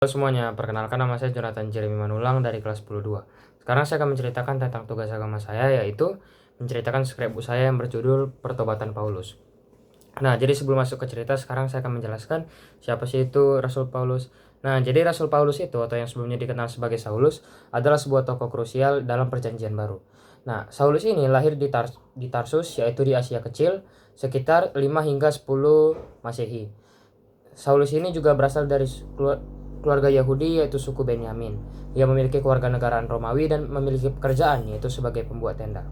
Halo semuanya, perkenalkan nama saya Jonathan Jeremy Manulang dari kelas 10-2. Sekarang saya akan menceritakan tentang tugas agama saya, yaitu menceritakan skripsi saya yang berjudul Pertobatan Paulus. Nah, jadi sebelum masuk ke cerita, sekarang saya akan menjelaskan siapa sih itu Rasul Paulus. Nah, jadi Rasul Paulus itu, atau yang sebelumnya dikenal sebagai Saulus, adalah sebuah tokoh krusial dalam perjanjian baru. Nah, Saulus ini lahir di Tarsus, yaitu di Asia Kecil, sekitar 5 hingga 10 Masehi. Saulus ini juga berasal dari keluarga Yahudi, yaitu suku Benyamin. Ia memiliki kewarganegaraan Romawi dan memiliki pekerjaan, yaitu sebagai pembuat tenda.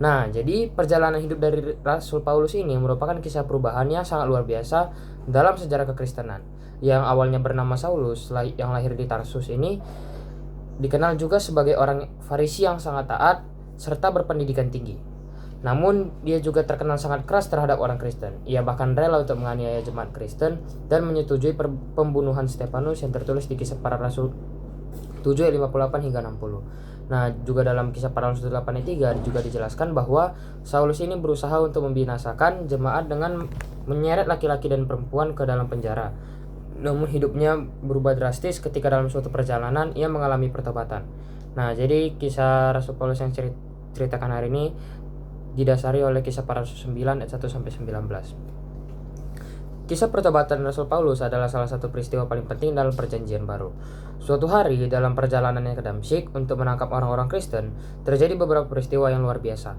Nah, jadi perjalanan hidup dari Rasul Paulus ini merupakan kisah perubahan yang sangat luar biasa dalam sejarah kekristenan. Yang awalnya bernama Saulus, yang lahir di Tarsus ini, dikenal juga sebagai orang Farisi yang sangat taat serta berpendidikan tinggi. Namun, dia juga terkenal sangat keras terhadap orang Kristen. Ia bahkan rela untuk menganiaya jemaat Kristen dan menyetujui pembunuhan Stefanus yang tertulis di Kisah Para Rasul 7 ayat 58 hingga 60. Nah, juga dalam Kisah Para Rasul 8 ayat 3 juga dijelaskan bahwa Saulus ini berusaha untuk membinasakan jemaat dengan menyeret laki-laki dan perempuan ke dalam penjara. Namun hidupnya berubah drastis ketika dalam suatu perjalanan ia mengalami pertobatan. Nah, jadi kisah Rasul Paulus yang ceritakan hari ini didasari oleh Kisah Para Rasul 9 ayat 1 sampai 19. Kisah pertobatan Rasul Paulus adalah salah satu peristiwa paling penting dalam perjanjian baru. Suatu hari dalam perjalanannya ke Damsyik untuk menangkap orang-orang Kristen, terjadi beberapa peristiwa yang luar biasa.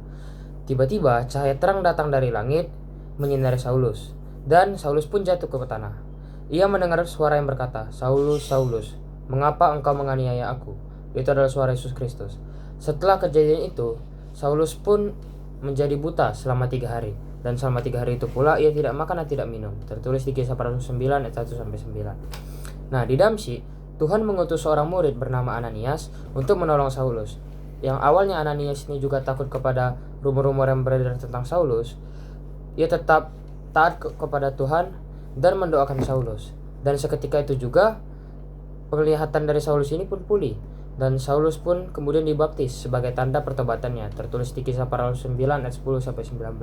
Tiba-tiba cahaya terang datang dari langit menyinari Saulus, dan Saulus pun jatuh ke tanah. Ia mendengar suara yang berkata, "Saulus, Saulus, mengapa engkau menganiaya aku?" Itu adalah suara Yesus Kristus. Setelah kejadian itu, Saulus pun menjadi buta selama 3 hari. Dan selama 3 hari itu pula ia tidak makan dan tidak minum. Tertulis di Kisah Para Rasul 9 ayat 1 sampai 9. Nah, di Damsyik, Tuhan mengutus seorang murid bernama Ananias untuk menolong Saulus. Yang awalnya Ananias ini juga takut kepada rumor-rumor yang beredar tentang Saulus, ia tetap taat kepada Tuhan dan mendoakan Saulus. Dan seketika itu juga penglihatan dari Saulus ini pun pulih. Dan Saulus pun kemudian dibaptis sebagai tanda pertobatannya, tertulis di Kisah Para Rasul 9 ayat 10 sampai 19.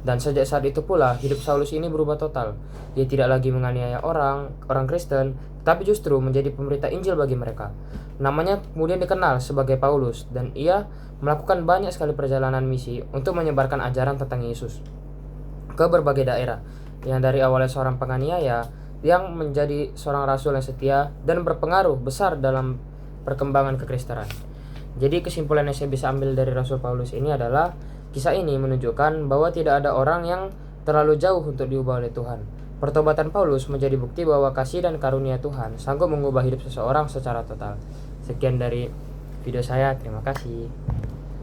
Dan sejak saat itu pula hidup Saulus ini berubah total. Dia tidak lagi menganiaya orang Kristen, tapi justru menjadi pemberita Injil bagi mereka. Namanya kemudian dikenal sebagai Paulus, dan ia melakukan banyak sekali perjalanan misi untuk menyebarkan ajaran tentang Yesus ke berbagai daerah. Yang dari awalnya seorang penganiaya yang menjadi seorang rasul yang setia dan berpengaruh besar dalam perkembangan kekristenan. Jadi kesimpulan yang saya bisa ambil dari Rasul Paulus ini adalah kisah ini menunjukkan bahwa tidak ada orang yang terlalu jauh untuk diubah oleh Tuhan. Pertobatan Paulus menjadi bukti bahwa kasih dan karunia Tuhan sanggup mengubah hidup seseorang secara total. Sekian dari video saya, terima kasih.